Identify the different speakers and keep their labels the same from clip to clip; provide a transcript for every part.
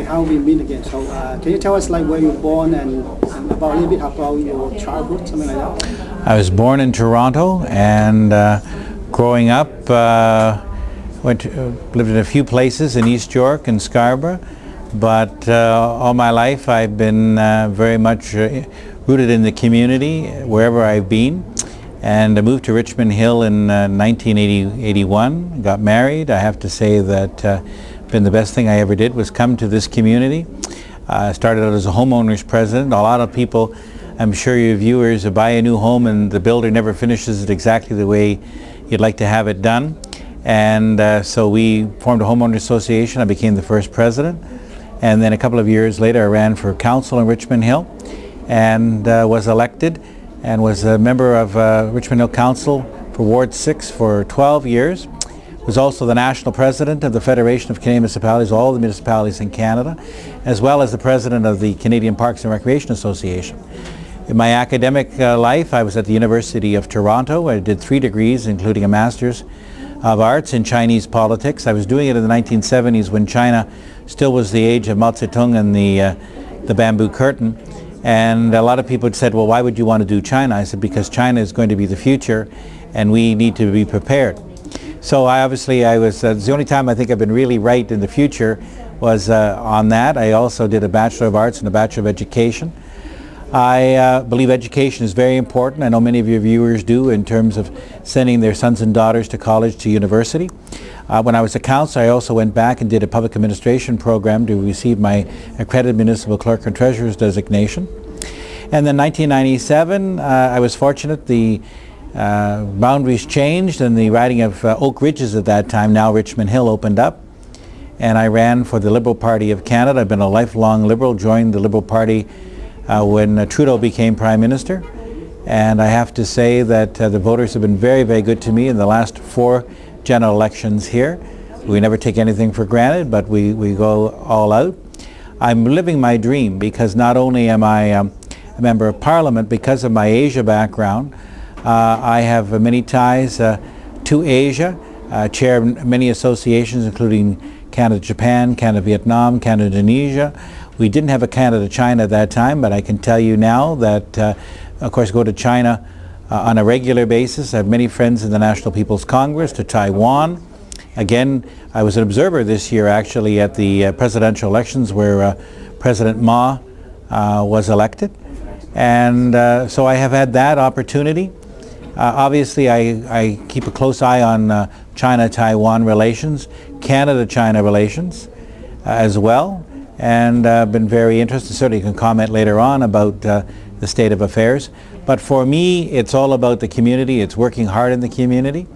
Speaker 1: how we meet again. So can you tell us like where you were born and about a little bit about your childhood, something like that?
Speaker 2: I was born in Toronto, and growing up, lived in a few places in East York and Scarborough, but all my life I've been very much rooted in the community wherever I've been. And I moved to Richmond Hill in 1981, got married. I have to say that been the best thing I ever did was come to this community. I started out as a homeowners president. A lot of people, I'm sure your viewers, buy a new home and the builder never finishes it exactly the way you'd like to have it done. And so we formed a homeowners association. I became the first president. And then a couple of years later I ran for council in Richmond Hill and was elected and was a member of Richmond Hill Council for Ward 6 for 12 years. Was also the national president of the Federation of Canadian Municipalities, all the municipalities in Canada, as well as the president of the Canadian Parks and Recreation Association. In my academic life, I was at the University of Toronto. I did 3 degrees, including a Master's of Arts in Chinese politics. I was doing it in the 1970s when China still was the age of Mao Zedong and the bamboo curtain. And a lot of people said, well, why would you want to do China? I said, because China is going to be the future and we need to be prepared. So I was, the only time I think I've been really right in the future was on that. I also did a Bachelor of Arts and a Bachelor of Education. I believe education is very important. I know many of your viewers do in terms of sending their sons and daughters to college, to university. When I was a councillor, I also went back and did a public administration program to receive my accredited municipal clerk and treasurer's designation. And then 1997, I was fortunate. The boundaries changed and the riding of Oak Ridges at that time, now Richmond Hill, opened up. And I ran for the Liberal Party of Canada. I've been a lifelong Liberal, joined the Liberal Party when Trudeau became Prime Minister. And I have to say that the voters have been very, very good to me in the last 4 general elections here. We never take anything for granted, but we go all out. I'm living my dream because not only am I a member of Parliament, because of my Asia background, I have many ties to Asia, chair many associations including Canada-Japan, Canada-Vietnam, Canada-Indonesia. We didn't have a Canada-China at that time, but I can tell you now that, of course, go to China on a regular basis. I have many friends in the National People's Congress, to Taiwan. Again, I was an observer this year actually at the presidential elections where President Ma was elected. And so I have had that opportunity. Obviously, I keep a close eye on China-Taiwan relations, Canada-China relations as well, and been very interested. Certainly you can comment later on about the state of affairs. But for me, it's all about the community. It's working hard in the community.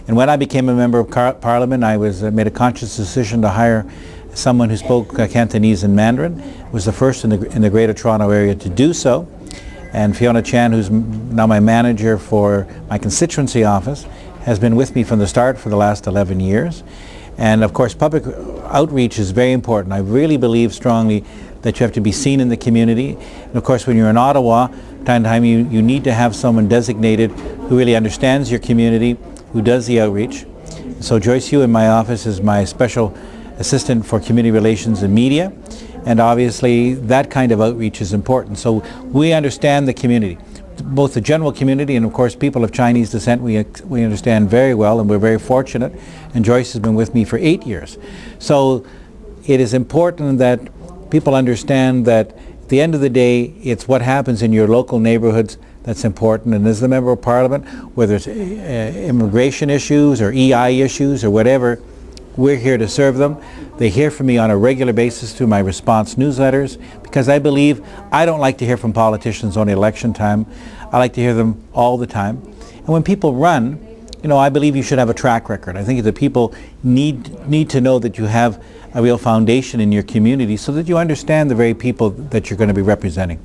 Speaker 2: And when I became a member of Parliament, I made a conscious decision to hire someone who spoke Cantonese and Mandarin. It was the first in the Greater Toronto area to do so. And Fiona Chan, who's now my manager for my constituency office, has been with me from the start for the last 11 years. And of course, public outreach is very important. I really believe strongly that you have to be seen in the community. And of course, when you're in Ottawa, time to time you need to have someone designated who really understands your community, who does the outreach. So Joyce Yu in my office is my special assistant for community relations and media. And obviously that kind of outreach is important. So we understand the community, both the general community and of course people of Chinese descent we understand very well, and we're very fortunate. And Joyce has been with me for 8 years. So it is important that people understand that at the end of the day, it's what happens in your local neighborhoods that's important. And as the Member of Parliament, whether it's immigration issues or EI issues or whatever, we're here to serve them. They hear from me on a regular basis through my response newsletters, because I believe I don't like to hear from politicians only election time. I like to hear them all the time. And when people run, I believe you should have a track record. I think that people need to know that you have a real foundation in your community so that you understand the very people that you're going to be representing.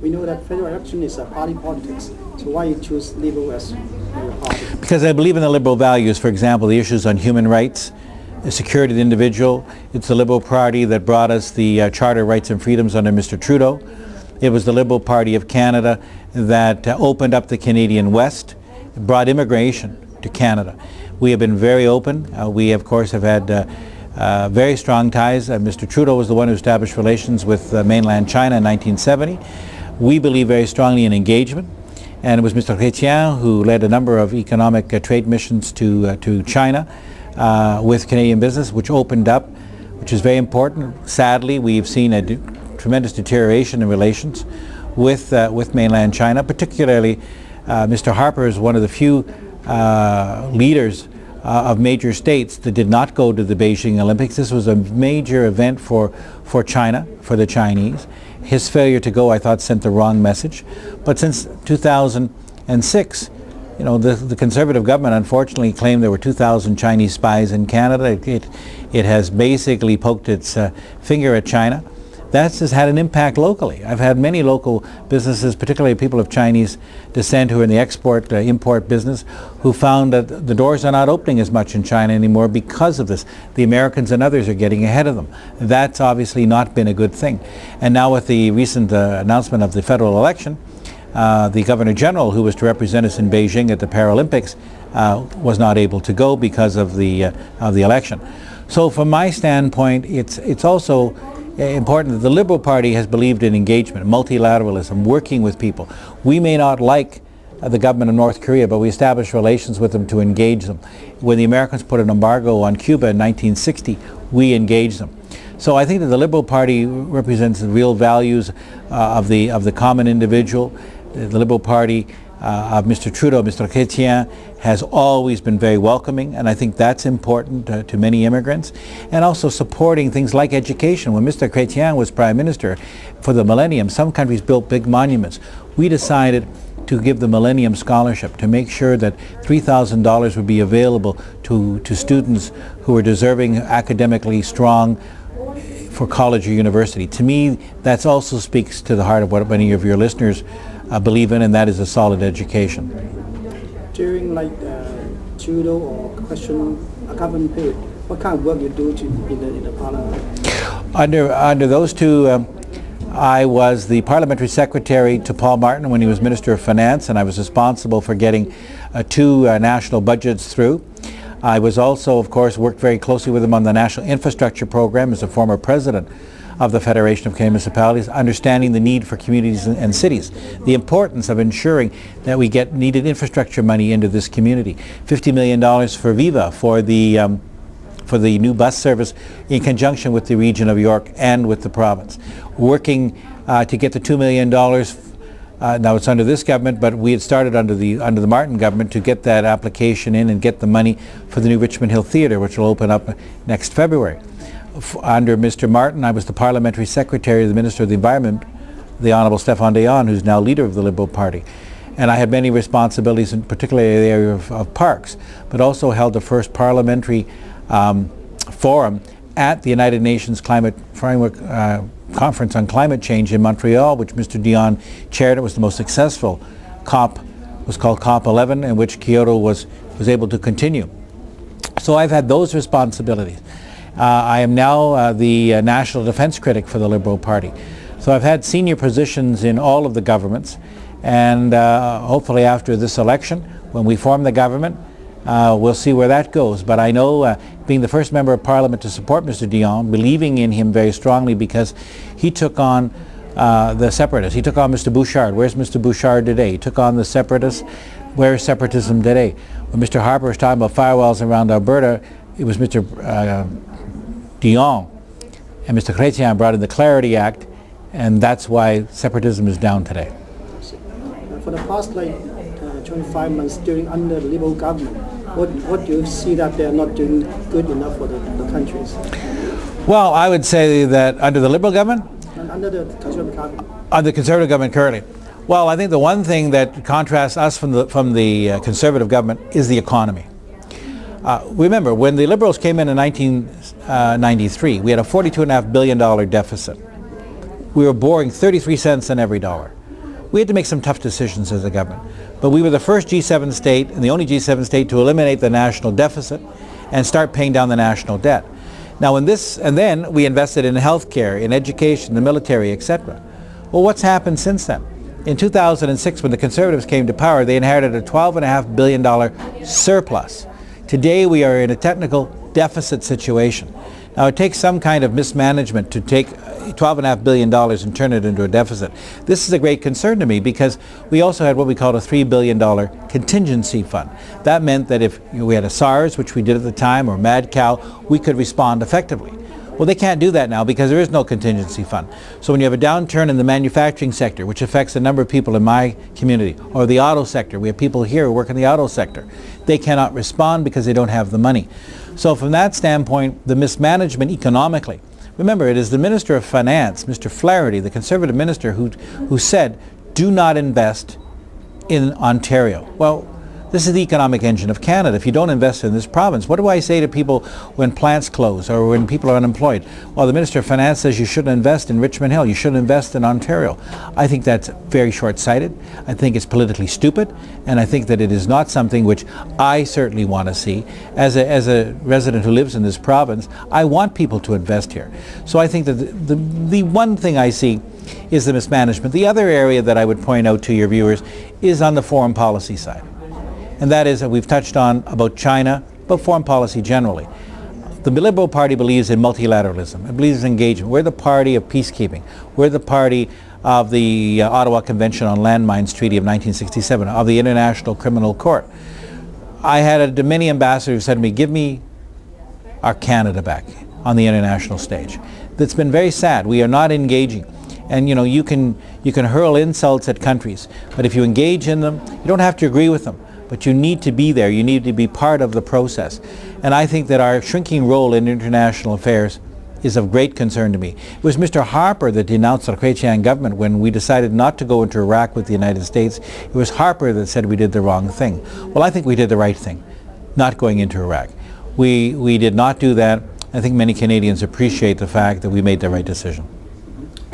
Speaker 1: We know that federal election is a party politics, so why you choose Liberal as your party?
Speaker 2: Because I believe in the Liberal values. For example, the issues on human rights, the security of the individual. It's the Liberal Party that brought us the Charter of Rights and Freedoms under Mr. Trudeau. It was the Liberal Party of Canada that opened up the Canadian West, brought immigration to Canada. We have been very open. We, of course, have had very strong ties. Mr. Trudeau was the one who established relations with mainland China in 1970. We believe very strongly in engagement. And it was Mr. Chrétien who led a number of economic trade missions to China with Canadian business, which opened up, which is very important. Sadly, we've seen a tremendous deterioration in relations with mainland China. Particularly, Mr. Harper is one of the few leaders of major states that did not go to the Beijing Olympics. This was a major event for China, for the Chinese. His failure to go, I thought, sent the wrong message. But since 2006, the Conservative government unfortunately claimed there were 2,000 Chinese spies in Canada. It has basically poked its finger at China. That has had an impact locally. I've had many local businesses, particularly people of Chinese descent who are in the import business, who found that the doors are not opening as much in China anymore because of this. The Americans and others are getting ahead of them. That's obviously not been a good thing. And now with the recent announcement of the federal election, the Governor General, who was to represent us in Beijing at the Paralympics, was not able to go because of the election. So from my standpoint, it's also important that the Liberal Party has believed in engagement, multilateralism, working with people. We may not like the government of North Korea, but we established relations with them to engage them. When the Americans put an embargo on Cuba in 1960, we engaged them. So I think that the Liberal Party represents the real values of the common individual. The Liberal Party of Mr. Trudeau, Mr. Chrétien, has always been very welcoming, and I think that's important to many immigrants. And also supporting things like education. When Mr. Chrétien was Prime Minister for the Millennium, some countries built big monuments. We decided to give the Millennium Scholarship to make sure that $3,000 would be available to students who are deserving, academically strong, for college or university. To me, that also speaks to the heart of what many of your listeners believe in, and that is a solid education.
Speaker 1: During Trudeau or question government period, what kind of work you do in the parliament?
Speaker 2: Under those two, I was the parliamentary secretary to Paul Martin when he was Minister of Finance, and I was responsible for getting two national budgets through. I was also, of course, worked very closely with him on the National Infrastructure Program as a former president of the Federation of Canadian Municipalities, understanding the need for communities and cities, the importance of ensuring that we get needed infrastructure money into this community. $50 million for Viva, for the new bus service in conjunction with the region of York and with the province. Working to get the $2 million, now it's under this government, but we had started under the Martin government to get that application in and get the money for the new Richmond Hill Theatre, which will open up next February. Under Mr. Martin, I was the parliamentary secretary of the Minister of the Environment, the Honourable Stéphane Dion, who's now leader of the Liberal Party. And I had many responsibilities, in particularly the area of parks, but also held the first parliamentary forum at the United Nations Climate Framework Conference on Climate Change in Montreal, which Mr. Dion chaired. It was the most successful COP, was called COP11, in which Kyoto was able to continue. So I've had those responsibilities. I am now the national defense critic for the Liberal Party. So I've had senior positions in all of the governments, and hopefully after this election, when we form the government, we'll see where that goes. But I know, being the first member of Parliament to support Mr. Dion, believing in him very strongly because he took on the separatists. He took on Mr. Bouchard. Where's Mr. Bouchard today? He took on the separatists. Where is separatism today? When Mr. Harper was talking about firewalls around Alberta, it was Mr. Dion and Mr. Chrétien brought in the Clarity Act, and that's why separatism is down today.
Speaker 1: For the past 25 months under the Liberal government, what do you see that they are not doing good enough for the countries?
Speaker 2: Well, I would say that under the Liberal government?
Speaker 1: And under the Conservative government.
Speaker 2: Under the Conservative government currently. Well, I think the one thing that contrasts us from the Conservative government is the economy. Remember, when the Liberals came in 1993, we had a $42.5 billion deficit. We were borrowing 33 cents on every dollar. We had to make some tough decisions as a government. But we were the first G7 state and the only G7 state to eliminate the national deficit and start paying down the national debt. Now and then we invested in healthcare, in education, the military, etc. Well, what's happened since then? In 2006, when the Conservatives came to power, they inherited a $12.5 billion surplus. Today we are in a technical deficit situation. Now it takes some kind of mismanagement to take $12.5 billion and turn it into a deficit. This is a great concern to me because we also had what we called a $3 billion contingency fund. That meant that if we had a SARS, which we did at the time, or mad cow, we could respond effectively. Well, they can't do that now because there is no contingency fund. So when you have a downturn in the manufacturing sector, which affects a number of people in my community, or the auto sector, we have people here who work in the auto sector, they cannot respond because they don't have the money. So from that standpoint, the mismanagement economically, remember, it is the Minister of Finance, Mr. Flaherty, the Conservative Minister, who said, do not invest in Ontario. Well, this is the economic engine of Canada. If you don't invest in this province, what do I say to people when plants close or when people are unemployed? Well, the Minister of Finance says you shouldn't invest in Richmond Hill. You shouldn't invest in Ontario. I think that's very short-sighted. I think it's politically stupid, and I think that it is not something which I certainly want to see. As a resident who lives in this province, I want people to invest here. So I think that the one thing I see is the mismanagement. The other area that I would point out to your viewers is on the foreign policy side. And that is that we've touched on about China, but foreign policy generally. The Liberal Party believes in multilateralism. It believes in engagement. We're the party of peacekeeping. We're the party of the Ottawa Convention on Landmines Treaty of 1967, of the International Criminal Court. I had a Dominion ambassador who said to me, give me our Canada back on the international stage. That's been very sad. We are not engaging. And you know, you can hurl insults at countries, but if you engage in them, you don't have to agree with them. But you need to be there. You need to be part of the process. And I think that our shrinking role in international affairs is of great concern to me. It was Mr. Harper that denounced the Chrétien government when we decided not to go into Iraq with the United States. It was Harper that said we did the wrong thing. Well, I think we did the right thing, not going into Iraq. We did not do that. I think many Canadians appreciate the fact that we made the right decision.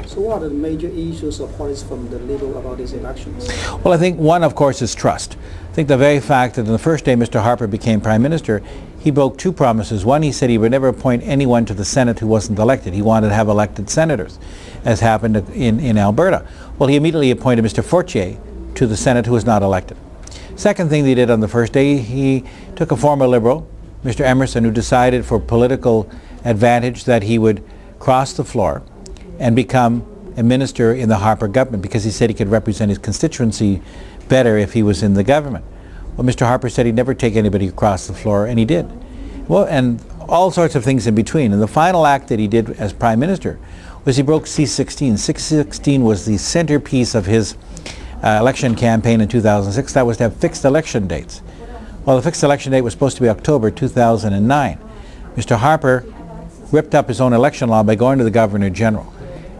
Speaker 1: So what are the major issues or policies from the Liberal about these elections?
Speaker 2: Well, I think one, of course, is trust. I think the very fact that on the first day Mr. Harper became Prime Minister, he broke two promises. One, he said he would never appoint anyone to the Senate who wasn't elected. He wanted to have elected senators, as happened in Alberta. Well, he immediately appointed Mr. Fortier to the Senate who was not elected. Second thing that he did on the first day, he took a former Liberal, Mr. Emerson, who decided for political advantage that he would cross the floor and become a minister in the Harper government because he said he could represent his constituency better if he was in the government. Well, Mr. Harper said he'd never take anybody across the floor, and he did. Well, and all sorts of things in between. And the final act that he did as Prime Minister was he broke C-16. C-16 was the centerpiece of his election campaign in 2006. That was to have fixed election dates. Well, the fixed election date was supposed to be October 2009. Mr. Harper ripped up his own election law by going to the Governor General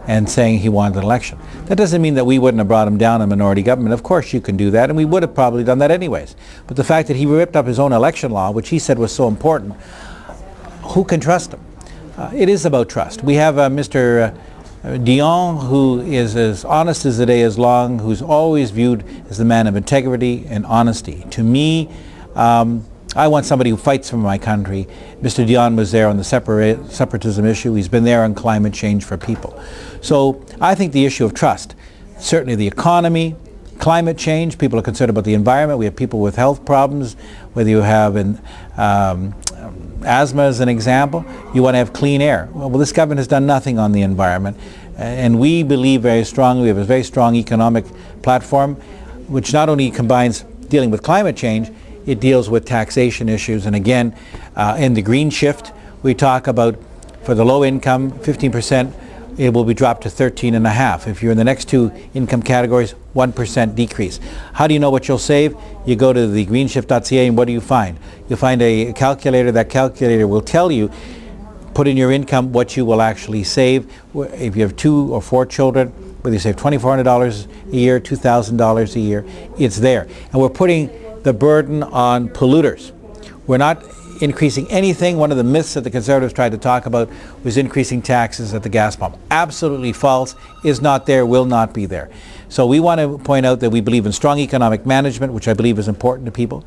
Speaker 2: and saying he wanted an election. That doesn't mean that we wouldn't have brought him down a minority government. Of course you can do that, and we would have probably done that anyways. But the fact that he ripped up his own election law, which he said was so important, who can trust him? It is about trust. We have Mr. Dion, who is as honest as the day is long, who's always viewed as the man of integrity and honesty. To me, I want somebody who fights for my country. Mr. Dion was there on the separatism issue. He's been there on climate change for people. So I think the issue of trust, certainly the economy, climate change, people are concerned about the environment. We have people with health problems, whether you have asthma as an example, you want to have clean air. Well, this government has done nothing on the environment. And we believe very strongly, we have a very strong economic platform, which not only combines dealing with climate change, it deals with taxation issues. And again, in the green shift, we talk about for the low income, 15%, it will be dropped to 13.5. If you're in the next two income categories, 1% decrease. How do you know what you'll save? You go to the greenshift.ca and what do you find? You'll find a calculator. That calculator will tell you, put in your income what you will actually save. If you have 2 or 4 children, whether you save $2,400 a year, $2,000 a year, it's there. And we're putting the burden on polluters. We're not increasing anything. One of the myths that the Conservatives tried to talk about was increasing taxes at the gas pump. Absolutely false, is not there, will not be there. So we want to point out that we believe in strong economic management, which I believe is important to people.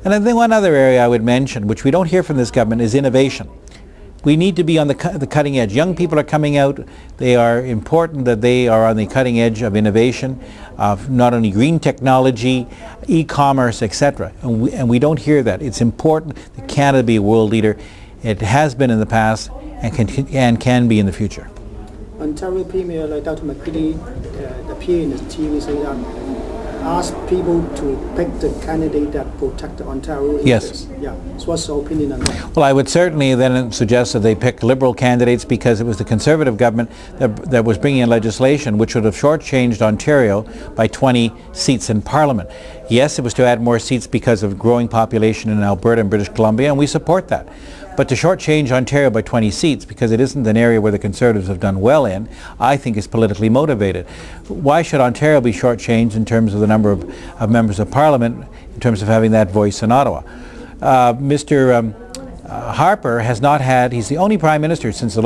Speaker 2: And I think one other area I would mention, which we don't hear from this government, is innovation. We need to be on the cutting edge. Young people are coming out. They are important that they are on the cutting edge of innovation, of not only green technology, e-commerce, etc. And we don't hear that. It's important that Canada be a world leader. It has been in the past, and can be in the future.
Speaker 1: Ontario Premier like Dr. McCready appeared in the TV say that ask people to pick the candidate that protect the Ontario interests.
Speaker 2: Yes.
Speaker 1: Yeah. So what's your opinion on that?
Speaker 2: Well, I would certainly then suggest that they pick Liberal candidates because it was the Conservative government that was bringing in legislation which would have shortchanged Ontario by 20 seats in Parliament. Yes, it was to add more seats because of growing population in Alberta and British Columbia, and we support that. But to shortchange Ontario by 20 seats because it isn't an area where the Conservatives have done well in, I think is politically motivated. Why should Ontario be shortchanged in terms of the number of members of Parliament, in terms of having that voice in Ottawa? Mr. Harper has not had, he's the only Prime Minister since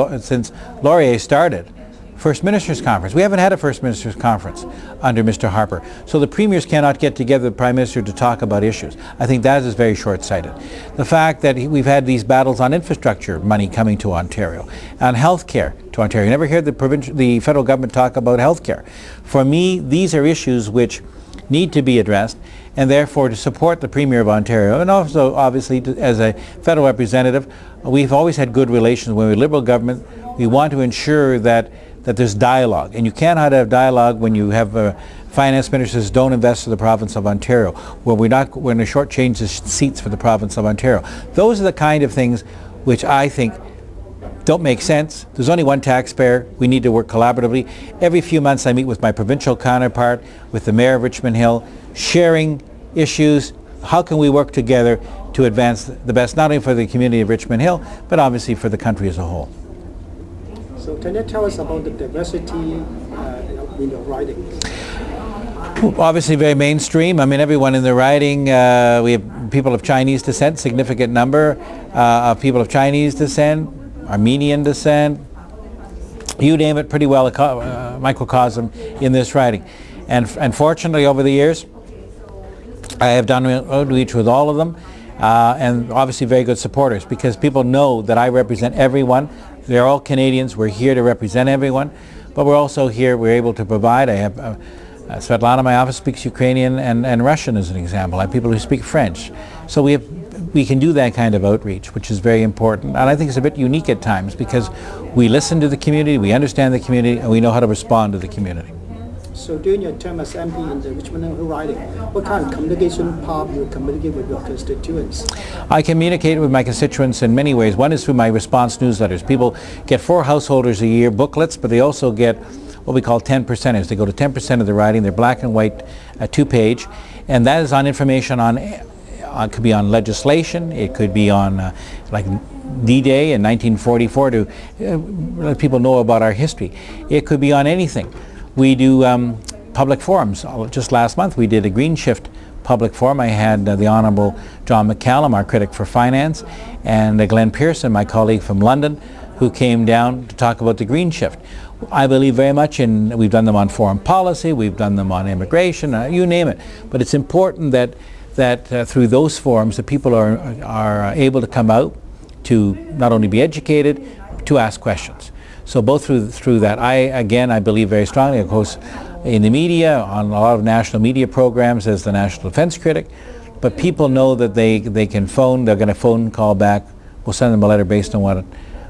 Speaker 2: Laurier started, First Minister's Conference. We haven't had a First Minister's Conference under Mr. Harper. So the Premiers cannot get together the Prime Minister to talk about issues. I think that is very short-sighted. The fact that we've had these battles on infrastructure money coming to Ontario, on health care to Ontario. You never heard the federal government talk about health care. For me, these are issues which need to be addressed, and therefore to support the Premier of Ontario, and also obviously as a federal representative, we've always had good relations with the Liberal government. We want to ensure that there's dialogue, and you cannot have dialogue when you have finance ministers don't invest in the province of Ontario, when we're going to shortchange the seats for the province of Ontario. Those are the kind of things which I think don't make sense. There's only one taxpayer. We need to work collaboratively. Every few months I meet with my provincial counterpart, with the Mayor of Richmond Hill, sharing issues. How can we work together to advance the best, not only for the community of Richmond Hill, but obviously for the country as a whole.
Speaker 1: So can you tell us about the diversity in your riding?
Speaker 2: Obviously very mainstream. I mean, everyone in the riding, we have people of Chinese descent, significant number of people of Chinese descent, Armenian descent, you name it, pretty well a microcosm in this riding. And fortunately over the years, I have done outreach with all of them, and obviously very good supporters, because people know that I represent everyone. They're all Canadians. We're here to represent everyone, but we're also here, we're able to provide. I have Svetlana in my office speaks Ukrainian and Russian as an example. I have people who speak French. So we can do that kind of outreach, which is very important. And I think it's a bit unique at times because we listen to the community, we understand the community, and we know how to respond to the community.
Speaker 1: So during your term as MP in the Richmond Hill riding, what kind of communication path you communicate with your constituents? I
Speaker 2: communicate with my constituents in many ways. One is through my response newsletters. People get 4 householders a year booklets, but they also get what we call 10%ers. They go to 10% of the riding. They're black and white, 2-page, and that is on information on, it could be on legislation, it could be on like D-Day in 1944 to let people know about our history. It could be on anything. We do public forums. Just last month we did a Green Shift public forum. I had the Honourable John McCallum, our critic for finance, and Glenn Pearson, my colleague from London, who came down to talk about the Green Shift. I believe very much in, we've done them on foreign policy, we've done them on immigration, you name it. But it's important that through those forums the people are able to come out to not only be educated, to ask questions. So both through that, I believe very strongly, of course, in the media, on a lot of national media programs as the National Defense Critic, but people know that they can phone, they're going to phone call back, we'll send them a letter based on what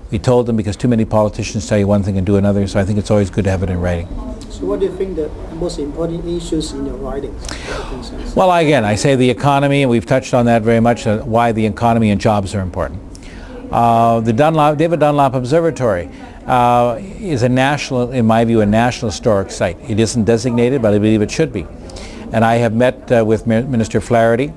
Speaker 2: we told them, because too many politicians tell you one thing and do another, so I think it's always good to have it in writing.
Speaker 1: So what do you think the most important issues in your writing?
Speaker 2: Well, again, I say the economy, and we've touched on that very much, why the economy and jobs are important. The David Dunlop Observatory is a national, in my view, a national historic site. It isn't designated, but I believe it should be. And I have met with Minister Flaherty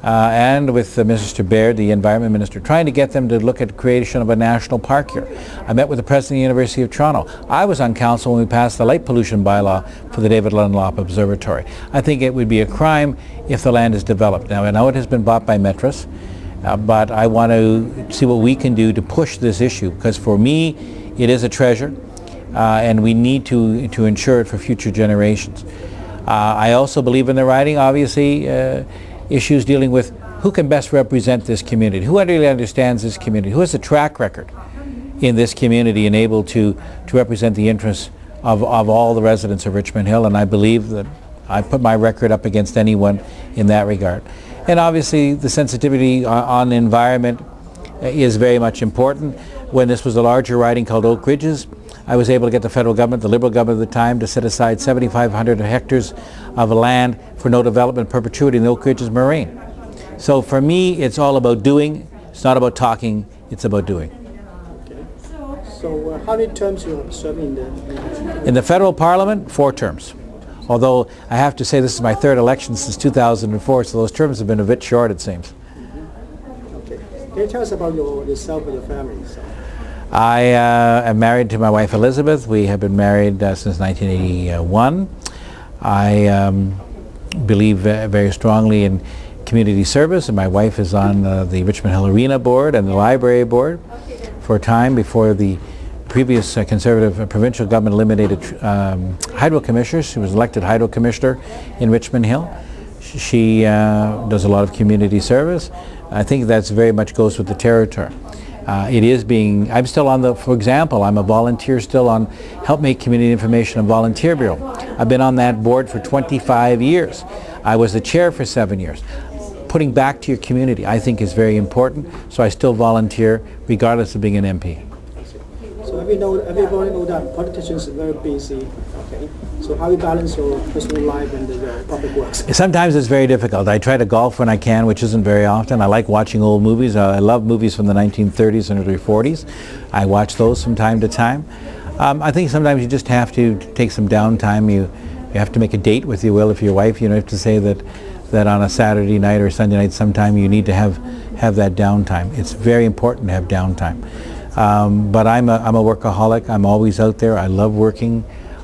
Speaker 2: and with Mr. Baird, the Environment Minister, trying to get them to look at the creation of a national park here. I met with the President of the University of Toronto. I was on council when we passed the light pollution bylaw for the David Dunlop Observatory. I think it would be a crime if the land is developed. Now, I know it has been bought by Metris, but I want to see what we can do to push this issue, because for me, it is a treasure, and we need to ensure it for future generations. I also believe in the writing, obviously, issues dealing with who can best represent this community, who really understands this community, who has a track record in this community and able to represent the interests of all the residents of Richmond Hill, and I believe that I put my record up against anyone in that regard. And obviously the sensitivity on the environment, is very much important. When this was a larger riding called Oak Ridges, I was able to get the federal government, the Liberal government at the time, to set aside 7,500 hectares of land for no development perpetuity in the Oak Ridges Moraine. So for me, it's all about doing. It's not about talking, it's about doing.
Speaker 1: Okay. So how many terms you have served
Speaker 2: in the federal parliament? 4 terms. Although I have to say this is my 3rd election since 2004, so those terms have been a bit short, it seems.
Speaker 1: Okay. Can you tell us about yourself and your family?
Speaker 2: I am married to my wife Elizabeth. We have been married since 1981. I believe very strongly in community service, and my wife is on the Richmond Hill Arena board and the library board for a time before the previous Conservative provincial government eliminated hydro commissioners. She was elected hydro commissioner in Richmond Hill. She does a lot of community service. I think that's very much goes with the territory. I'm still on for example, I'm a volunteer still on Help Make Community Information and Volunteer Bureau. I've been on that board for 25 years. I was the chair for 7 years. Putting back to your community, I think, is very important, so I still volunteer regardless of being an MP.
Speaker 1: So everybody know that politicians are very busy, okay? So how you balance your personal life and your public works?
Speaker 2: Sometimes it's very difficult. I try to golf when I can, which isn't very often. I like watching old movies. I love movies from the 1930s and early 40s. I watch those from time to time. I think sometimes you just have to take some downtime. You have to make a date with your will if your wife. You have to say that on a Saturday night or Sunday night sometime you need to have that downtime. It's very important to have downtime. But I'm a workaholic. I'm always out there. I love working.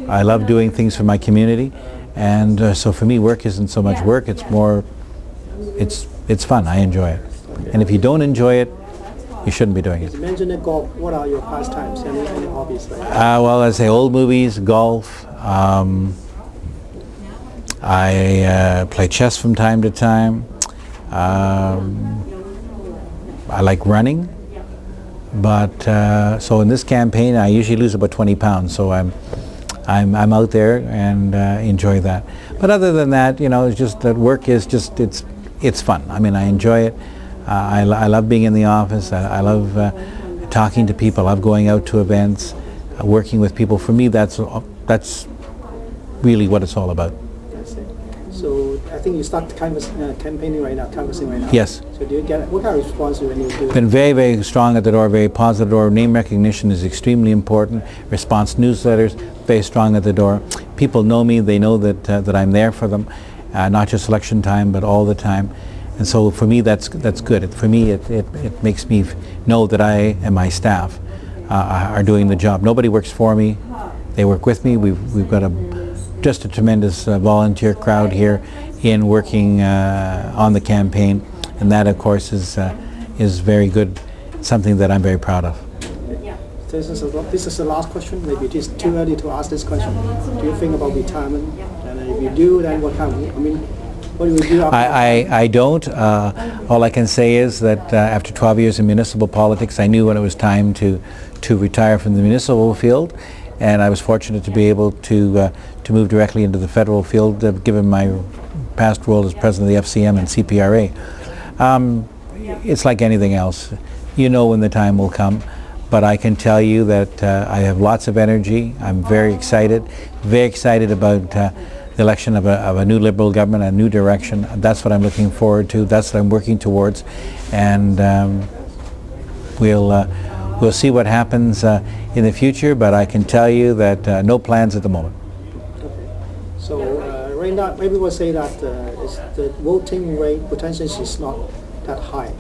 Speaker 2: I love doing things for my community, and so for me work isn't so much work, it's more, it's fun. I enjoy it. Okay. And if you don't enjoy it, you shouldn't be doing it.
Speaker 1: You mentioned the golf. What are your pastimes? Any hobbies?
Speaker 2: Well, I say old movies, golf. I play chess from time to time. I like running. But so in this campaign, I usually lose about 20 pounds. So I'm out there and enjoy that. But other than that, it's just that work is just it's fun. I mean, I enjoy it. I love being in the office. I love talking to people. I love going out to events, working with people. For me, that's really what it's all about.
Speaker 1: So I think you start campaigning right now, canvassing right now.
Speaker 2: Yes.
Speaker 1: So do you get what kind of response when you do?
Speaker 2: Been very, very strong at the door, very positive door. Name recognition is extremely important. Response newsletters, very strong at the door. People know me. They know that I'm there for them, not just election time, but all the time. And so for me, that's good. For me, it makes me know that I and my staff are doing the job. Nobody works for me. They work with me. We've got just a tremendous volunteer crowd here in working on the campaign, and that of course is very good, something that I'm very proud of.
Speaker 1: This is the last question. Maybe it is too early to ask this question. Do you think about retirement? And if you do, then what do you do after?
Speaker 2: I don't. All I can say is that after 12 years in municipal politics, I knew when it was time to retire from the municipal field. And I was fortunate to be able to move directly into the federal field, given my past role as president of the FCM and CPRA. It's like anything else. You know when the time will come. But I can tell you that I have lots of energy. I'm very excited about the election of a new Liberal government, a new direction. That's what I'm looking forward to. That's what I'm working towards. And we'll see what happens in the future, but I can tell you that no plans at the moment.
Speaker 1: Okay. So right now, maybe we'll say that the voting rate potentially is not that high.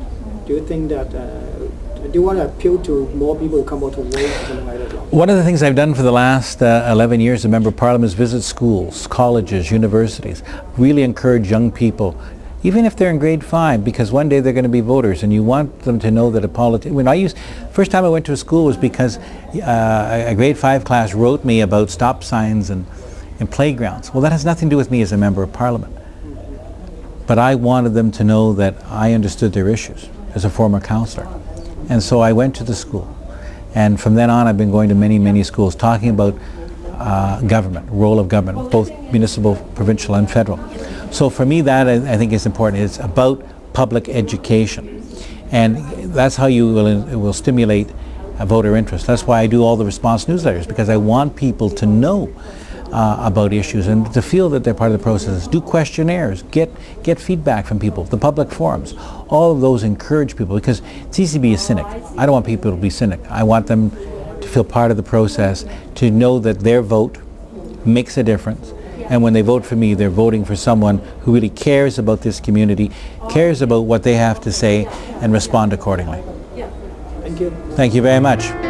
Speaker 1: Do you think that, do you want to appeal to more people who come out to vote or something like that?
Speaker 2: One of the things I've done for the last 11 years as a member of Parliament is visit schools, colleges, universities, really encourage young people, even if they're in grade 5, because one day they're going to be voters, and you want them to know that first time I went to a school was because a grade 5 class wrote me about stop signs and playgrounds. Well, that has nothing to do with me as a member of Parliament. But I wanted them to know that I understood their issues as a former councillor. And so I went to the school. And from then on, I've been going to many, many schools talking about government, role of government, both municipal, provincial, and federal. So for me, that I think is important. It's about public education. And that's how it will stimulate voter interest. That's why I do all the response newsletters, because I want people to know about issues and to feel that they're part of the process. Do questionnaires, get feedback from people, the public forums. All of those encourage people, because it's easy to be a cynic. I don't want people to be cynic. I want them to feel part of the process, to know that their vote makes a difference. And when they vote for me, they're voting for someone who really cares about this community, cares about what they have to say, and respond accordingly.
Speaker 1: Thank you.
Speaker 2: Thank you very much.